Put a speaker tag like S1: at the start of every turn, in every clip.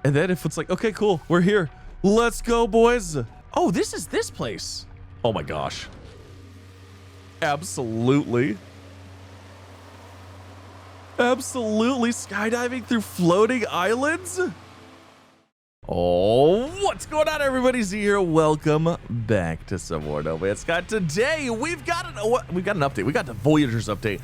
S1: And then if it's like, okay, cool, we're here. Let's go, boys. Oh, this is this place. Oh my gosh. Absolutely. Absolutely skydiving through floating islands. Oh, what's going on, everybody? Z here. Welcome back to some more No Man's Sky. Today we've got an update. We got the Voyagers update,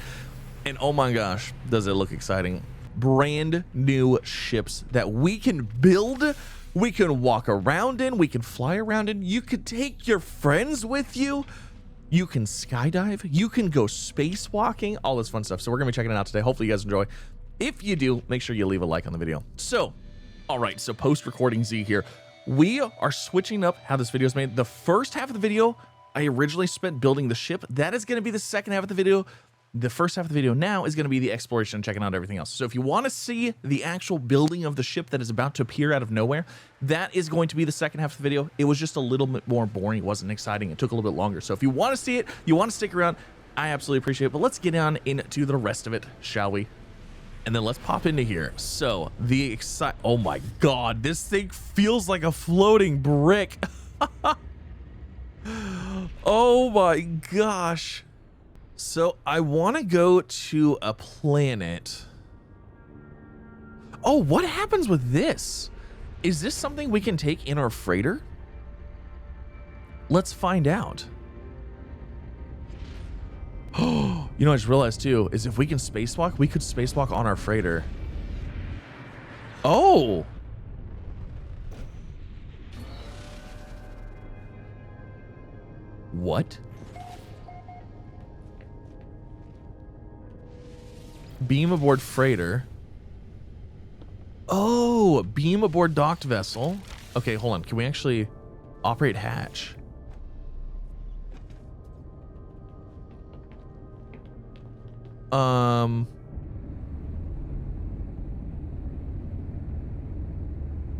S1: and oh my gosh, does it look exciting! Brand new ships that we can build, we can walk around in, we can fly around in. You could take your friends with you. You can skydive. You can go spacewalking. All this fun stuff. So we're gonna be checking it out today. Hopefully you guys enjoy. If you do, make sure you leave a like on the video. So. All right, so post-recording Z here. We are switching up how this video is made. The first half of the video, I originally spent building the ship. That is going to be the second half of the video. The first half of the video now is going to be the exploration and checking out everything else. So if you want to see the actual building of the ship that is about to appear out of nowhere, that is going to be the second half of the video. It was just a little bit more boring. It wasn't exciting. It took a little bit longer. So if you want to see it, you want to stick around, I absolutely appreciate it. But let's get on into the rest of it, shall we? And then let's pop into here. So the oh my God, this thing feels like a floating brick. Oh my gosh. So I want to go to a planet. Oh, what happens with this? Is this something we can take in our freighter? Let's find out. Oh, you know, I just realized too, is if we can spacewalk, we could spacewalk on our freighter. Oh. What? Beam aboard freighter. Oh, beam aboard docked vessel. Okay, hold on. Can we actually operate hatch?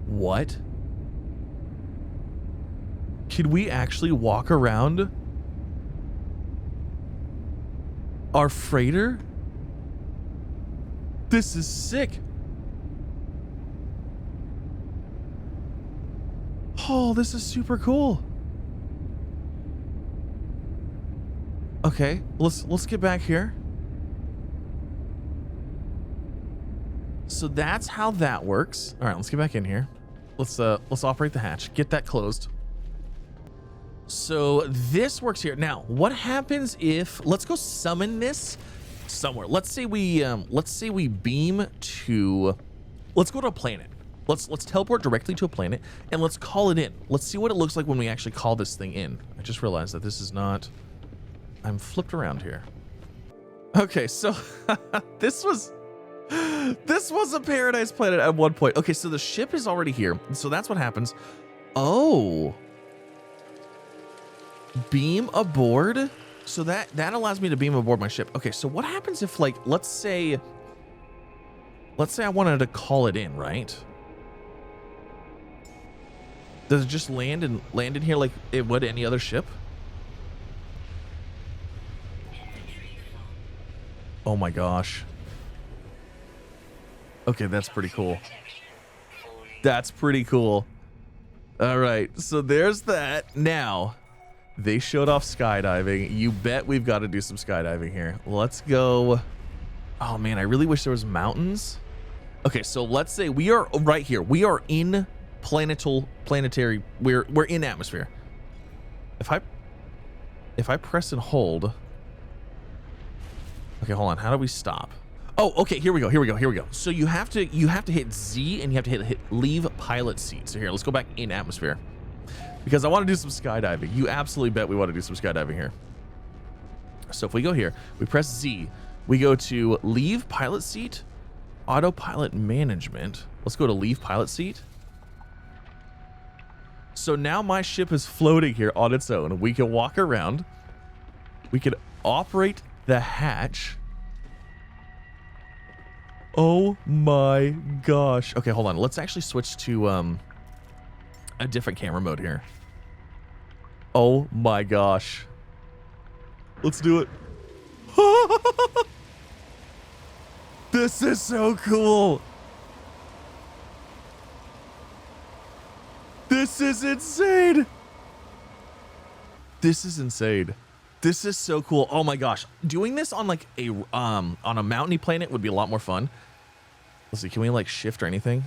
S1: What? Can we actually walk around our freighter? This is sick. Oh, this is super cool. Okay, let's get back here. So that's how that works. All right, let's get back in here. Let's operate the hatch. Get that closed. So this works here. Now, what happens if let's go summon this somewhere. Let's say we beam to, let's go to a planet. Let's teleport directly to a planet and let's call it in. Let's see what it looks like when we actually call this thing in. I just realized that this is not, I'm flipped around here. Okay, so this was a paradise planet at one point. Okay, so the ship is already here. So that's what happens. Oh. Beam aboard. So that allows me to beam aboard my ship. Okay, so what happens if, like, let's say I wanted to call it in, right? Does it just land in here like it would any other ship? Oh my gosh. Okay, that's pretty cool. That's pretty cool. All right, so there's that. Now, they showed off skydiving. You bet we've got to do some skydiving here. Let's go. Oh man, I really wish there was mountains. Okay, so let's say we are right here. We are in planetary. We're in atmosphere. If I press and hold. Okay, hold on. How do we stop? Oh, okay, here we go. So you have to hit Z and you have to hit leave pilot seat. So here, let's go back in atmosphere. Because I want to do some skydiving. You absolutely bet we want to do some skydiving here. So if we go here, we press Z, we go to leave pilot seat, autopilot management. Let's go to leave pilot seat. So now my ship is floating here on its own. We can walk around. We can operate the hatch. Oh my gosh. Okay, hold on. Let's actually switch to a different camera mode here. Oh my gosh. Let's do it. This is so cool. This is insane. This is insane. This is so cool. Oh my gosh. Doing this on like a on a mountainy planet would be a lot more fun. Let's see, can we like shift or anything?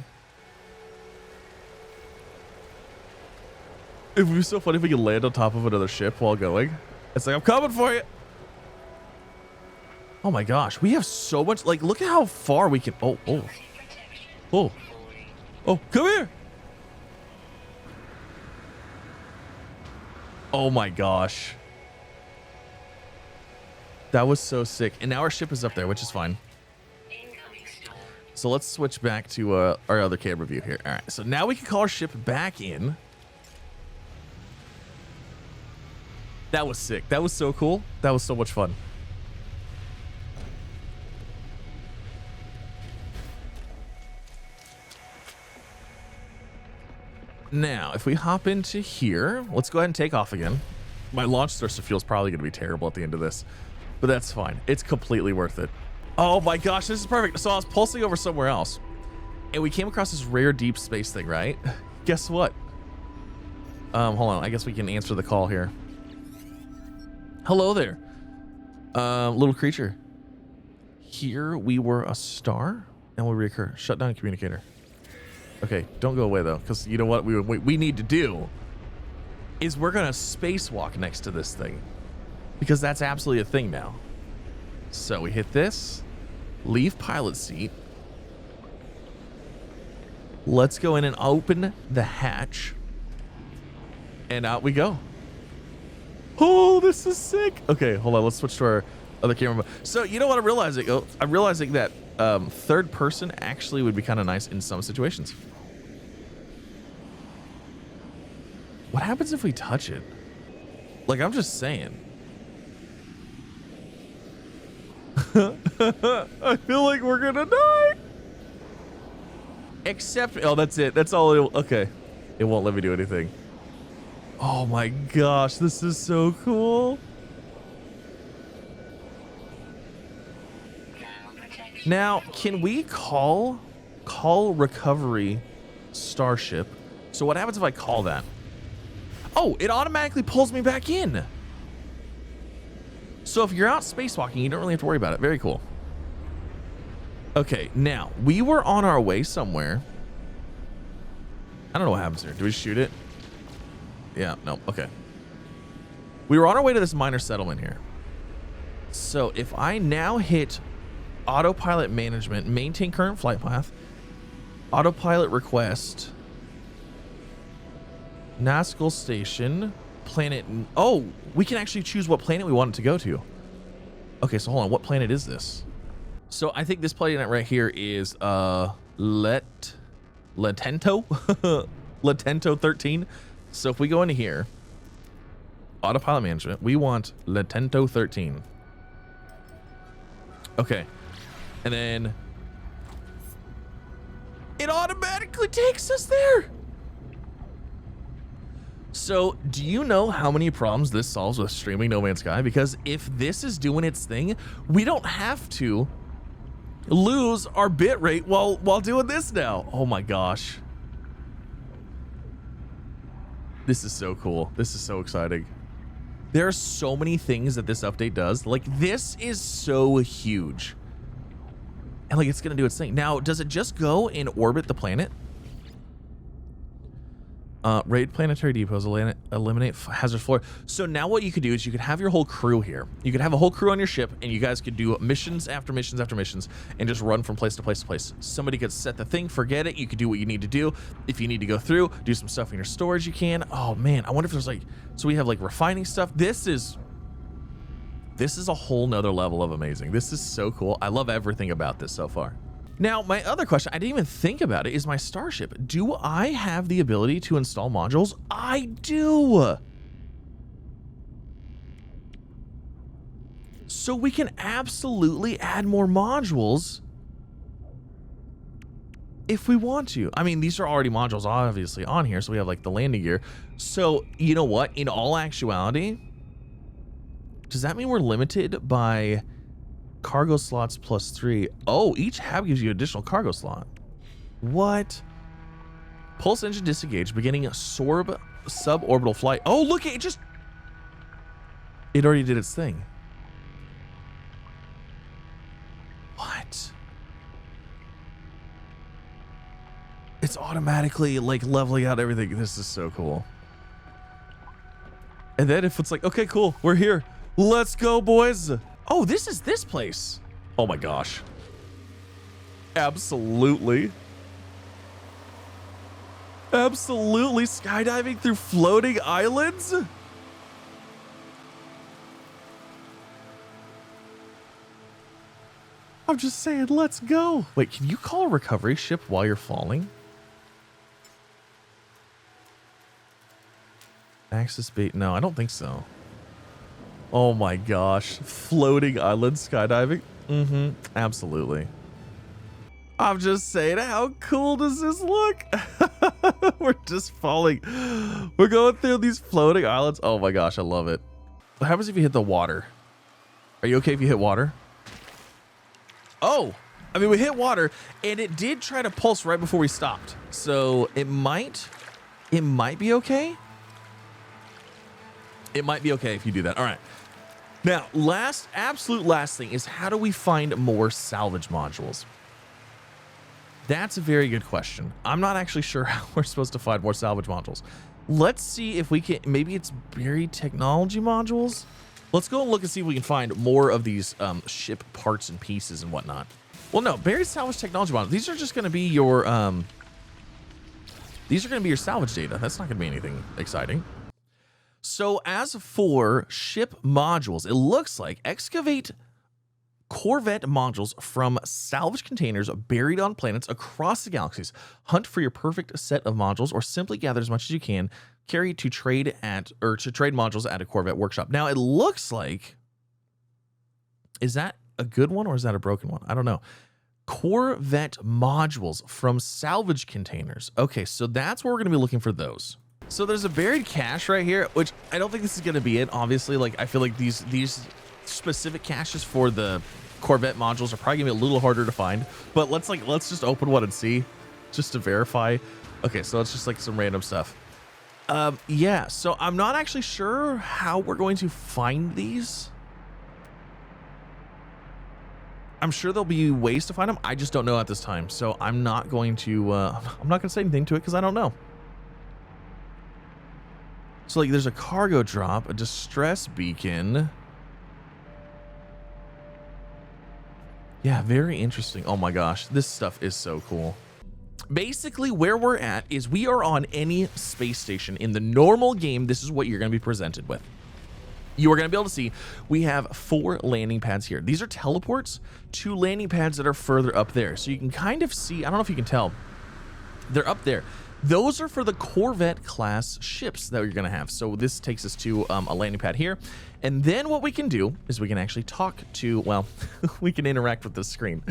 S1: It would be so funny if we could land on top of another ship while going. It's like, I'm coming for you. Oh my gosh, we have so much, like, look at how far we can, oh, come here. Oh my gosh. That was so sick. And now our ship is up there, which is fine. So let's switch back to our other camera view here. All right, so now we can call our ship back in. That was sick. That was so cool. That was so much fun. Now, if we hop into here, let's go ahead and take off again. My launch thruster fuel is probably going to be terrible at the end of this, but that's fine. It's completely worth it. Oh my gosh, this is perfect. So I was pulsing over somewhere else, and we came across this rare deep space thing, right? Guess what? Hold on. I guess we can answer the call here. Hello there, little creature. Here we were a star, and will reoccur. Shut down communicator. Okay, don't go away though, because you know what we need to do is we're gonna spacewalk next to this thing, because that's absolutely a thing now. So we hit this, leave pilot seat. Let's go in and open the hatch, and out we go. Oh, this is sick. Okay, hold on. Let's switch to our other camera. So you know what I'm realizing? Oh, I'm realizing that third person actually would be kind of nice in some situations. What happens if we touch it? Like, I'm just saying. I feel like we're gonna die. Except, oh, that's it. That's all it'll, okay. It won't let me do anything. Oh my gosh, this is so cool. Now, can we call recovery starship? So what happens if I call that? Oh, it automatically pulls me back in. So if you're out spacewalking, you don't really have to worry about it. Very cool. Okay, now, we were on our way somewhere. I don't know what happens here. Do we shoot it? Yeah, no, okay. We were on our way to this minor settlement here. So if I now hit autopilot management, maintain current flight path, autopilot request, Nazgul station, planet, oh, we can actually choose what planet we want it to go to. Okay, so hold on, what planet is this? So I think this planet right here is Letento Letento 13. So if we go into here, autopilot management, we want Letento 13. Okay. And then it automatically takes us there. So do you know how many problems this solves with streaming No Man's Sky? Because if this is doing its thing, we don't have to lose our bitrate while doing this now. Oh my gosh. This is so cool. This is so exciting. There are so many things that this update does. Like, this is so huge. And like, it's gonna do its thing. Now, does it just go and orbit the planet? Raid planetary depots, eliminate hazard floor. So now what you could do is you could have your whole crew here. You could have a whole crew on your ship, and you guys could do missions after missions after missions and just run from place to place to place. Somebody could set the thing, forget it. You could do what you need to do. If you need to go through, do some stuff in your storage, you can. Oh man, I wonder if there's like, so we have like refining stuff. This is a whole nother level of amazing. This is so cool. I love everything about this so far. Now, my other question, I didn't even think about it, is my starship. Do I have the ability to install modules? I do. So we can absolutely add more modules if we want to. I mean, these are already modules obviously on here, so we have like the landing gear. So, you know what? In all actuality, does that mean we're limited by cargo slots +3? Oh, each hab gives you additional cargo slot. What? Pulse engine disengaged, beginning a suborbital flight. Oh, look, it already did its thing. What? It's automatically like leveling out everything. This is so cool. And then if it's like, okay, cool, we're here. Let's go, boys. Oh, this is this place. Oh my gosh. Absolutely. Absolutely. Skydiving through floating islands. I'm just saying, let's go. Wait, can you call a recovery ship while you're falling? Access bait? No, I don't think so. Oh my gosh. Floating island skydiving? Mm-hmm. Absolutely. I'm just saying, how cool does this look? We're just falling. We're going through these floating islands. Oh my gosh, I love it. What happens if you hit the water? Are you okay if you hit water? Oh, I mean, we hit water and it did try to pulse right before we stopped. So it might be okay. It might be okay if you do that. All right. Now, absolute last thing is, how do we find more salvage modules? That's a very good question. I'm not actually sure how we're supposed to find more salvage modules. Let's see if we can, maybe it's buried technology modules. Let's go and look and see if we can find more of these ship parts and pieces and whatnot. Well, no, buried salvage technology modules. These are just going to be your, salvage data. That's not going to be anything exciting. So as for ship modules, it looks like excavate corvette modules from salvage containers buried on planets across the galaxies. Hunt for your perfect set of modules, or simply gather as much as you can. Carry to trade modules at a corvette workshop. Now it looks like, is that a good one or is that a broken one? I don't know. Corvette modules from salvage containers. Okay, so that's where we're going to be looking for those. So there's a buried cache right here, which I don't think this is going to be it. Obviously, like I feel like these specific caches for the corvette modules are probably going to be a little harder to find. But let's just open one and see, just to verify. Okay, so it's just like some random stuff. Yeah, so I'm not actually sure how we're going to find these. I'm sure there'll be ways to find them. I just don't know at this time. So I'm not going to say anything to it because I don't know. So like there's a cargo drop, a distress beacon. Yeah, very interesting. Oh my gosh, this stuff is so cool. Basically where we're at is we are on any space station. In the normal game, this is what you're going to be presented with. You are going to be able to see we have 4 landing pads here. These are teleports to landing pads that are further up there. So you can kind of see, I don't know if you can tell, they're up there. Those are for the Corvette class ships that you're going to have. So this takes us to a landing pad here. And then what we can do is we can actually talk to, well, we can interact with the screen.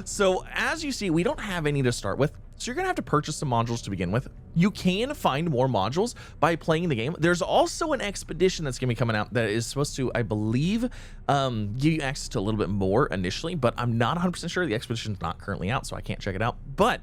S1: So as you see, we don't have any to start with. So you're going to have to purchase some modules to begin with. You can find more modules by playing the game. There's also an expedition that's going to be coming out that is supposed to, I believe, give you access to a little bit more initially, but I'm not 100% sure. The expedition's not currently out, so I can't check it out. But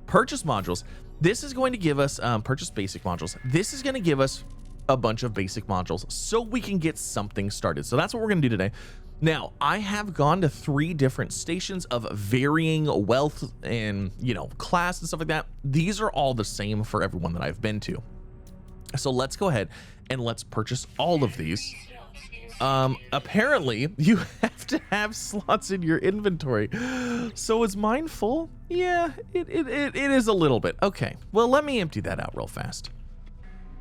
S1: purchase modules. This is going to give us, purchase basic modules. This is going to give us a bunch of basic modules so we can get something started. So that's what we're going to do today. Now, I have gone to 3 different stations of varying wealth and, you know, class and stuff like that. These are all the same for everyone that I've been to. So let's go ahead and let's purchase all of these. Apparently you have to have slots in your inventory. So is mine full? Yeah, it is a little bit. Okay, well, let me empty that out real fast.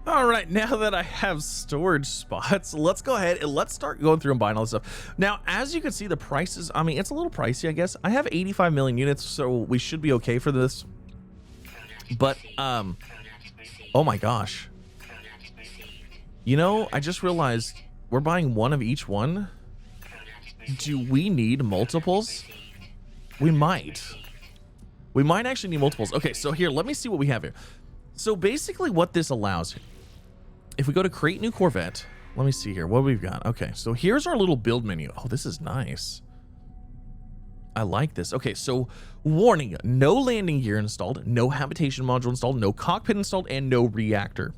S1: All right, now that I have storage spots, let's go ahead and let's start going through and buying all this stuff. Now, as you can see, the prices, I mean, it's a little pricey, I guess. I have 85 million units, so we should be okay for this. But, oh my gosh. You know, I just realized we're buying one of each one. Do we need multiples? We might. We might actually need multiples. Okay, so here, let me see what we have here. So basically what this allows, if we go to create new Corvette, let me see here what we've got. Okay, so here's our little build menu. Oh, this is nice. I like this. Okay, so warning, no landing gear installed, no habitation module installed, no cockpit installed, and no reactor.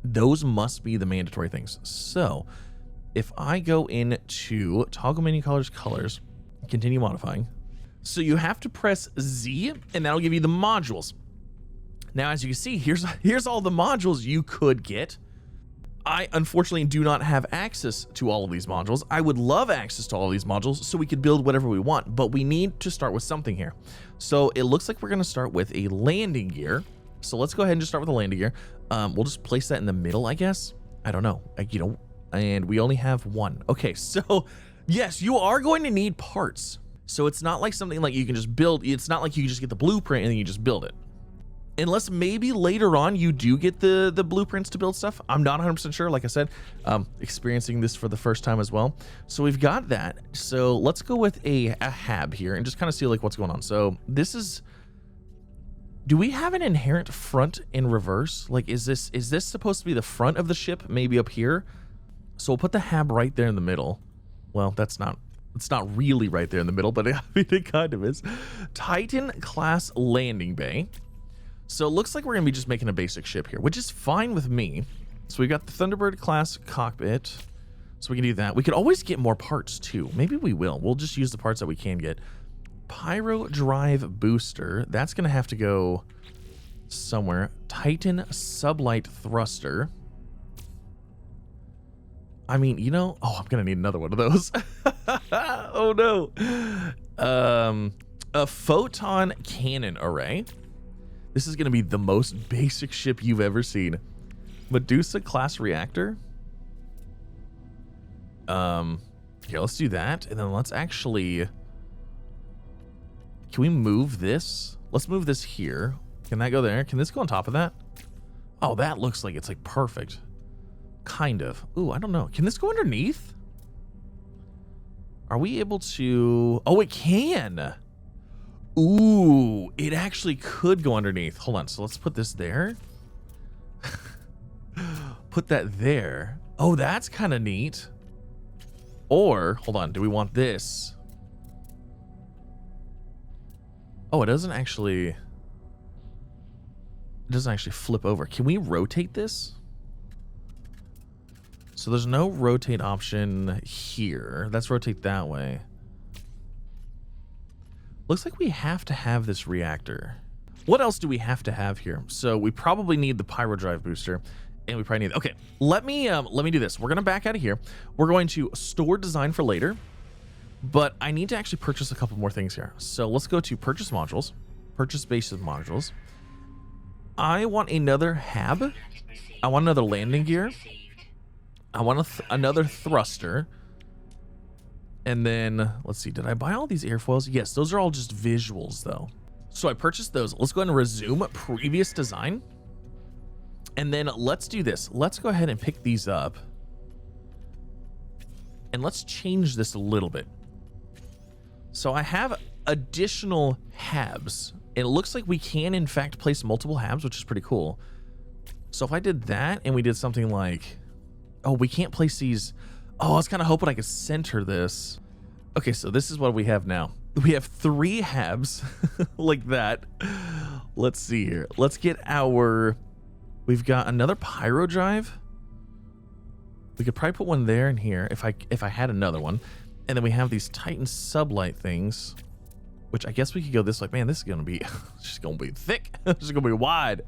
S1: Those must be the mandatory things. So if I go into toggle menu colors, continue modifying. So you have to press Z and that'll give you the modules. Now, as you can see, here's all the modules you could get. I unfortunately do not have access to all of these modules. I would love access to all of these modules so we could build whatever we want, but we need to start with something here. So it looks like we're going to start with a landing gear. So let's go ahead and just start with a landing gear. We'll just place that in the middle, I guess. I don't know. And we only have one. Okay, so yes, you are going to need parts. So it's not like something like you can just build. It's not like you just get the blueprint and then you just build it. Unless maybe later on you do get the blueprints to build stuff. I'm not 100% sure. Like I said, experiencing this for the first time as well. So we've got that. So let's go with a hab here and just kind of see like what's going on. So this is, do we have an inherent front and reverse? Like, is this supposed to be the front of the ship? Maybe up here. So we'll put the hab right there in the middle. Well, it's not really right there in the middle, but I mean, it kind of is. Titan class landing bay. So it looks like we're going to be just making a basic ship here, which is fine with me. So we've got the Thunderbird class cockpit. So we can do that. We could always get more parts too. Maybe we will. We'll just use the parts that we can get. Pyro drive booster. That's going to have to go somewhere. Titan sublight thruster. I mean, you know, oh, I'm going to need another one of those. Oh no. A photon cannon array. This is going to be the most basic ship you've ever seen. Medusa class reactor. Here, let's do that. And then let's actually, can we move this? Let's move this here. Can that go there? Can this go on top of that? Oh, that looks like it's like perfect. Kind of. Ooh, I don't know. Can this go underneath? Are we able to? Oh, it can. Ooh, it actually could go underneath. Hold on. So let's put this there. Put that there. Oh, that's kind of neat. Or, hold on. Do we want this? Oh, it doesn't actually flip over. Can we rotate this? So there's no rotate option here. Let's rotate that way. Looks like we have to have this reactor. What else do we have to have here? So we probably need the pyro drive booster, and we probably need, okay, let me do this. We're gonna back out of here. We're going to store design for later, but I need to actually purchase a couple more things here. So let's go to purchase modules, purchase basis modules. I want another hab. I want another landing gear. I want another thruster. And then, let's see, did I buy all these airfoils? Yes, those are all just visuals though. So I purchased those. Let's go ahead and resume previous design. And then let's do this. Let's go ahead and pick these up. And let's change this a little bit. So I have additional habs. It looks like we can in fact place multiple habs, which is pretty cool. So if I did that and we did something like, oh, we can't place these. Oh, I was kind of hoping I could center this. Okay, so this is what we have now. We have 3 habs like that. Let's see here. Let's get our, we've got another pyro drive. We could probably put one there and here if I had another one. And then we have these Titan sublight things, which I guess we could go this way. Man, this is going to be, it's just going to be thick. It's just going to be wide.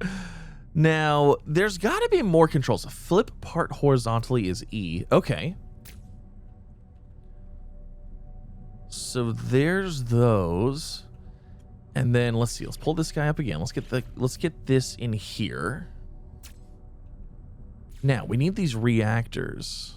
S1: Now, there's got to be more controls. Flip part horizontally is E. Okay. So there's those. And then let's see. Let's pull this guy up again. Let's get this in here. Now, we need these reactors.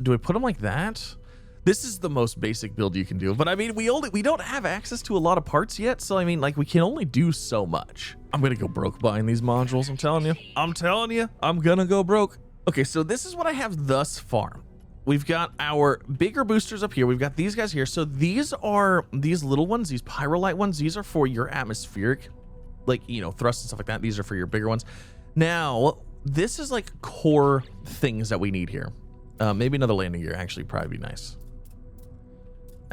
S1: Do I put them like that? This is the most basic build you can do. But I mean, we don't have access to a lot of parts yet. So I mean, like, we can only do so much. I'm going to go broke buying these modules. I'm telling you, I'm going to go broke. Okay, so this is what I have thus far. We've got our bigger boosters up here. We've got these guys here. So these are these little ones, these pyrolite ones. These are for your atmospheric, like, you know, thrust and stuff like that. These are for your bigger ones. Now, this is like core things that we need here. Maybe another landing gear actually probably be nice.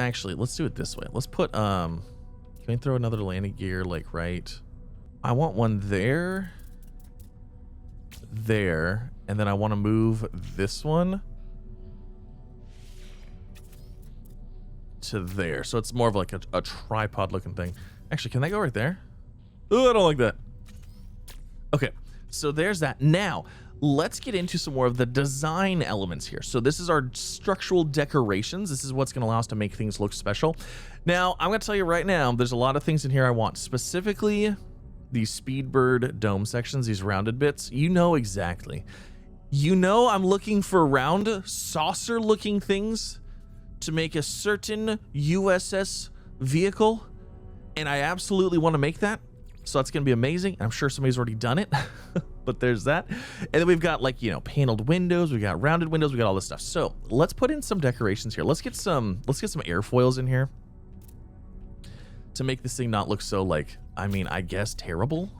S1: Actually, let's do it this way. Let's put, can we throw another landing gear, like, right? I want one there, and then I want to move this one to there. So it's more of like a tripod looking thing. Actually, can they go right there? Oh, I don't like that. Okay, so there's that. Now, let's get into some more of the design elements here. So this is our structural decorations. This is what's going to allow us to make things look special. Now, I'm going to tell you right now, there's a lot of things in here I want. Specifically, these Speedbird dome sections, these rounded bits. You know exactly. You know I'm looking for round, saucer-looking things to make a certain USS vehicle, and I absolutely want to make that. So that's going to be amazing. I'm sure somebody's already done it, but there's that. And then we've got, like, you know, paneled windows. We got rounded windows. We got all this stuff. So let's put in some decorations here. Let's get some airfoils in here to make this thing not look so, like, I mean, I guess terrible,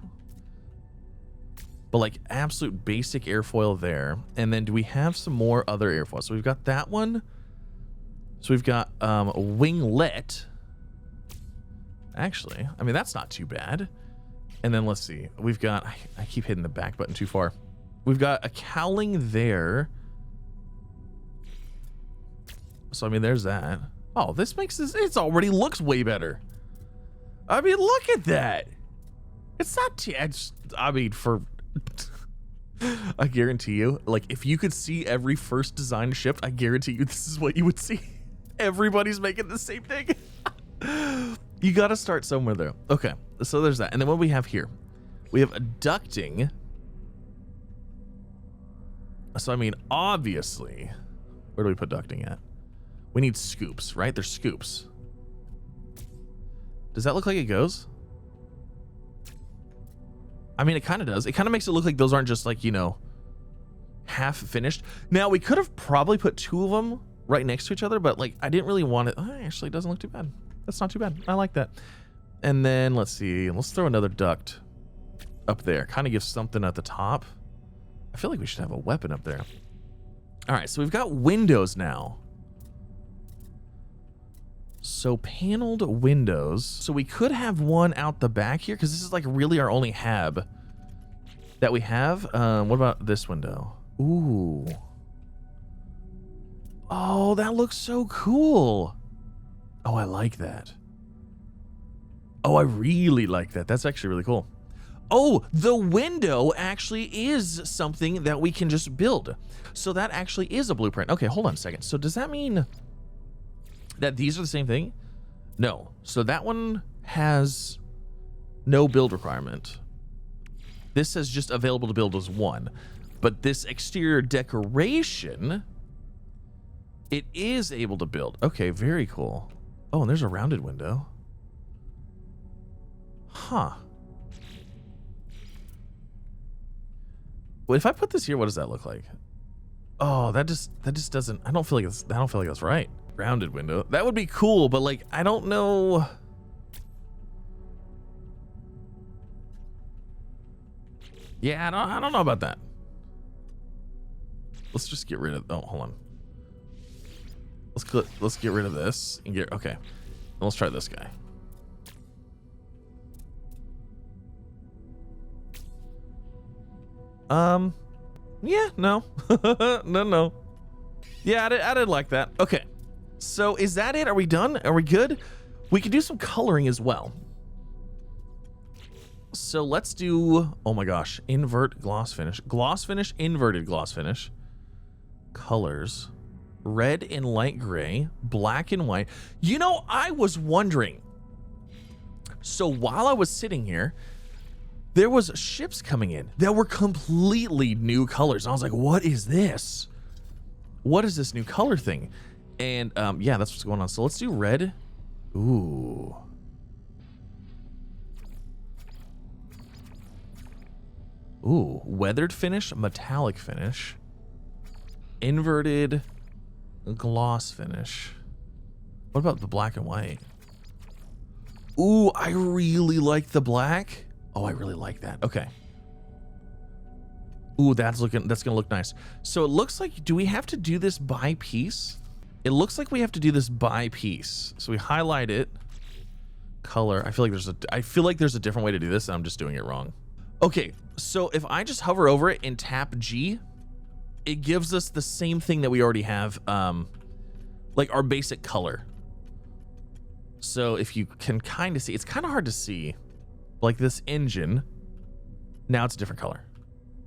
S1: but like absolute basic airfoil there. And then do we have some more other airfoils? So we've got that one. So we've got a winglet. Actually, I mean, that's not too bad. And then let's see, we've got, I keep hitting the back button too far. We've got a cowling there. So, I mean, there's that. Oh, this makes this, it's already looks way better. I mean, look at that. It's not, I mean, for, I guarantee you, like, if you could see every first design shipped, I guarantee you this is what you would see. Everybody's making the same thing. You got to start somewhere though. Okay, so there's that. And then what do we have here? We have a ducting. So, I mean, obviously, where do we put ducting at? We need scoops, right? There's scoops. Does that look like it goes? I mean, it kind of does. It kind of makes it look like those aren't just, like, you know, half finished. Now, we could have probably put two of them right next to each other, but, like, I didn't really want it. Oh, actually, it doesn't look too bad. That's not too bad. I like that. And then let's see. Let's throw another duct up there. Kind of gives something at the top. I feel like we should have a weapon up there. All right, so we've got windows now. So paneled windows. So we could have one out the back here because this is like really our only hab that we have. What about this window? Ooh. Oh, that looks so cool. Oh, I like that. Oh, I really like that. That's actually really cool. Oh, the window actually is something that we can just build. So that actually is a blueprint. Okay, hold on a second. So does that mean that these are the same thing? No. So that one has no build requirement. This says just available to build as one. But this exterior decoration, it is able to build. Okay, very cool. Oh, and there's a rounded window. Huh. Well, if I put this here, what does that look like? Oh, that just doesn't, I don't feel like that's right. Rounded window. That would be cool, but like, I don't know. Yeah, I don't know about that. Let's just get rid of, oh, hold on. Let's get rid of this and get, okay. Let's try this guy. Yeah, no. No. Yeah, I didn't like that. Okay. So is that it? Are we done? Are we good? We can do some coloring as well. So let's do, oh my gosh, invert gloss finish. Gloss finish, inverted gloss finish. Colors. Red and light gray, black and white. You know, I was wondering. So while I was sitting here, there was ships coming in that were completely new colors. I was like, what is this? What is this new color thing? And yeah, that's what's going on. So let's do red. Ooh. Ooh, weathered finish, metallic finish, inverted gloss finish. What about the black and white? Ooh, I really like the black. Oh, I really like that. Okay. Ooh, that's gonna look nice. So it looks like, do we have to do this by piece? It looks like we have to do this by piece. So we highlight it, color. I feel like there's a different way to do this, and I'm just doing it wrong. Okay, so if I just hover over it and tap G, it gives us the same thing that we already have, like our basic color. So if you can kind of see, it's kind of hard to see, like this engine. Now it's a different color.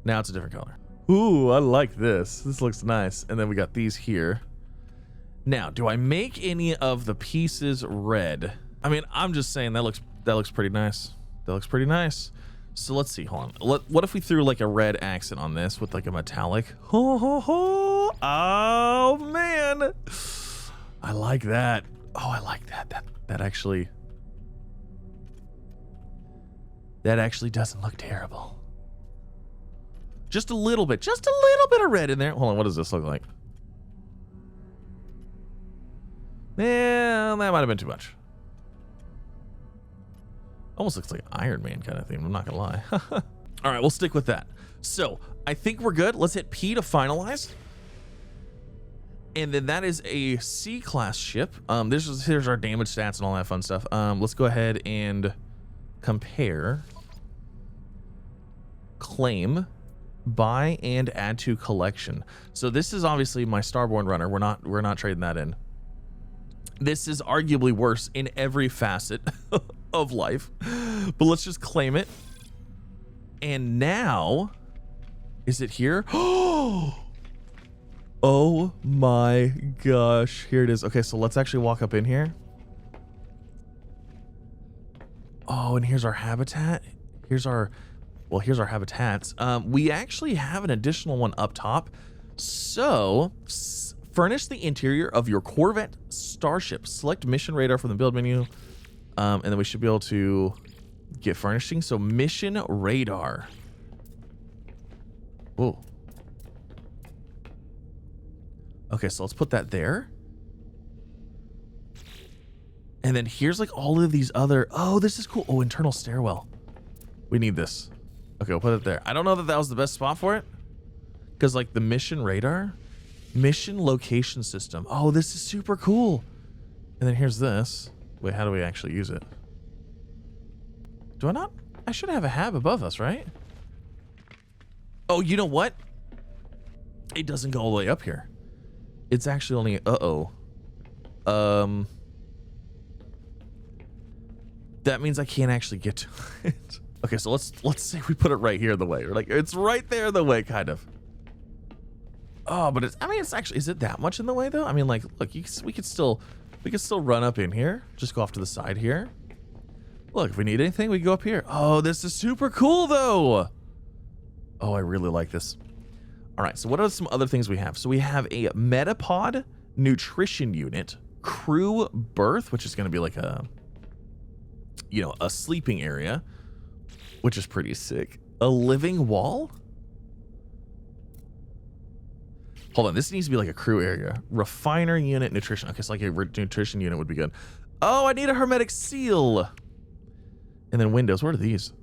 S1: Now it's a different color. Ooh, I like this. This looks nice. And then we got these here. Now, do I make any of the pieces red? I mean, I'm just saying that looks pretty nice. That looks pretty nice. So let's see. Hold on. What if we threw like a red accent on this with like a metallic? Ho, ho, ho. Oh man, I like that. Oh, I like that. That actually doesn't look terrible. Just a little bit of red in there. Hold on. What does this look like? Yeah, that might have been too much. Almost looks like Iron Man kind of thing. I'm not gonna lie. All right, we'll stick with that. So I think we're good. Let's hit P to finalize. And then that is a C-class ship. Here's our damage stats and all that fun stuff. Let's go ahead and compare, claim, buy, and add to collection. So this is obviously my starborn runner. We're not trading that in. This is arguably worse in every facet of life, but let's just claim it. And now, is it here? Oh my gosh, here it is. Okay, so let's actually walk up in here. Oh, and here's our habitat. Here's our habitats. We actually have an additional one up top. So furnish the interior of your Corvette starship. Select mission radar from the build menu. And then we should be able to get furnishing. So mission radar. Whoa. Okay, so let's put that there. And then here's like all of these other, oh, this is cool. Oh, internal stairwell. We need this. Okay, we'll put it there. I don't know that that was the best spot for it, because like the mission radar, mission location system. Oh, this is super cool. And then here's this. Wait, how do we actually use it? Do I not? I should have a hab above us, right? Oh, you know what? It doesn't go all the way up here. It's actually only, that means I can't actually get to it. Okay, so let's say we put it right here in the way. Or like it's right there in the way, kind of. Oh, but it's, I mean, it's actually, is it that much in the way though? I mean, like, look, we could still run up in here. Just go off to the side here. Look, if we need anything, we can go up here. Oh, this is super cool though. Oh, I really like this. All right, so what are some other things we have? So we have a Metapod nutrition unit, crew berth, which is going to be like a, you know, a sleeping area, which is pretty sick. A living wall. Hold on, this needs to be like a crew area. Refiner unit, nutrition. Okay, so like a nutrition unit would be good. Oh, I need a hermetic seal. And then windows, what are these?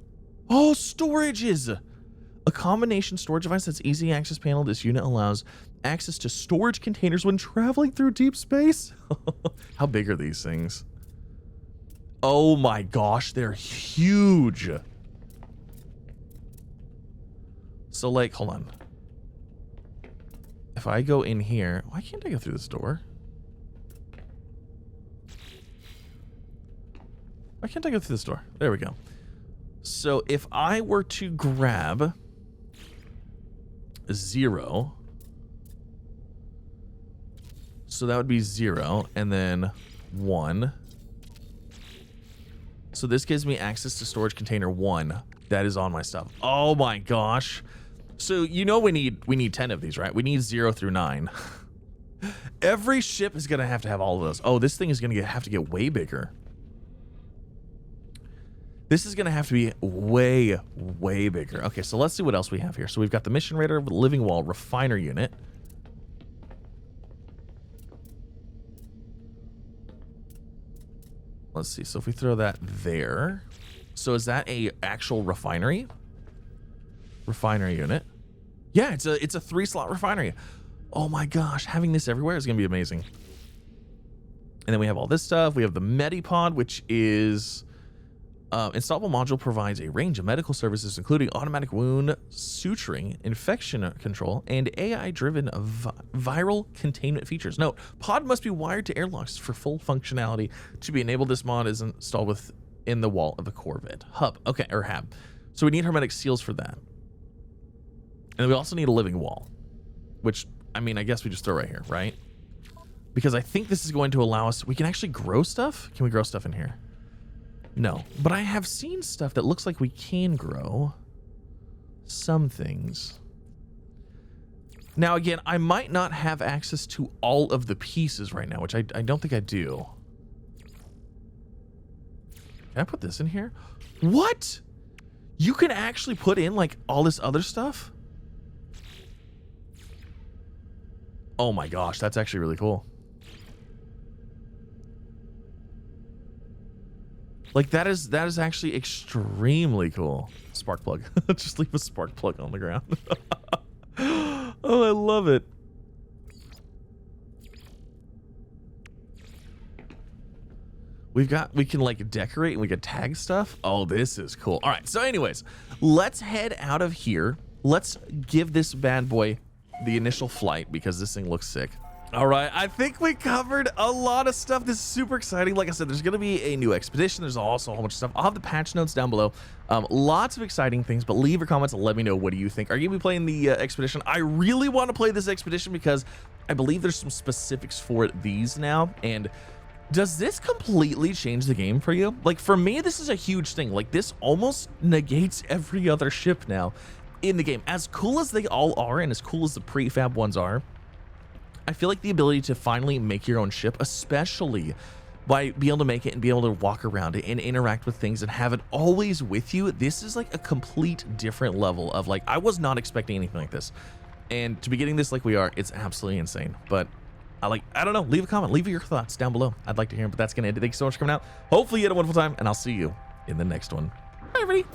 S1: Oh, storages. A combination storage device that's easy access panel. This unit allows access to storage containers when traveling through deep space. How big are these things? Oh my gosh, they're huge. So like, hold on. If I go in here, why can't I go through this door? Why can't I go through this door? There we go. So if I were to grab 0, so that would be 0 and then 1. So this gives me access to storage container 1. That is on my stuff. Oh my gosh. So you know we need 10 of these, right? We need 0 through 9. Every ship is gonna have to have all of those. Oh, this thing is gonna have to get way bigger. This is gonna have to be way, way bigger. Okay, so let's see what else we have here. So we've got the mission radar, living wall, refiner unit. Let's see. So if we throw that there, so is that a actual refinery? Refinery unit. Yeah, it's a 3-slot refinery. Oh my gosh, having this everywhere is gonna be amazing. And then we have all this stuff. We have the Medipod, which is installable module, provides a range of medical services, including automatic wound suturing, infection control, and AI-driven viral containment features. Note, pod must be wired to airlocks for full functionality. To be enabled, this mod is installed within the wall of the corvette. Hub, okay, or hab. So we need hermetic seals for that. And we also need a living wall, which, I mean, I guess we just throw right here, right? Because I think this is going to allow us, we can actually grow stuff. Can we grow stuff in here? No, but I have seen stuff that looks like we can grow some things. Now, again, I might not have access to all of the pieces right now, which I don't think I do. Can I put this in here? What? You can actually put in like all this other stuff? Oh my gosh, that's actually really cool. Like that is actually extremely cool. Spark plug. Just leave a spark plug on the ground. Oh, I love it. We can like decorate and we can tag stuff. Oh, this is cool. All right. So anyways, let's head out of here. Let's give this bad boy the initial flight because this thing looks sick. All right, I think we covered a lot of stuff. This is super exciting. Like I said, there's going to be a new expedition. There's also a whole bunch of stuff. I'll have the patch notes down below. Lots of exciting things, but leave your comments and let me know, what do you think? Are you going to be playing the expedition? I really want to play this expedition because I believe there's some specifics for these now. And does this completely change the game for you? Like for me, this is a huge thing. Like this almost negates every other ship now in the game. As cool as they all are and as cool as the prefab ones are, I feel like the ability to finally make your own ship, especially by being able to make it and be able to walk around it and interact with things and have it always with you, this is like a complete different level of like, I was not expecting anything like this. And to be getting this like we are, it's absolutely insane. But I don't know, leave a comment, leave your thoughts down below. I'd like to hear them, but that's going to end it. Thanks so much for coming out. Hopefully you had a wonderful time, and I'll see you in the next one. Bye, everybody.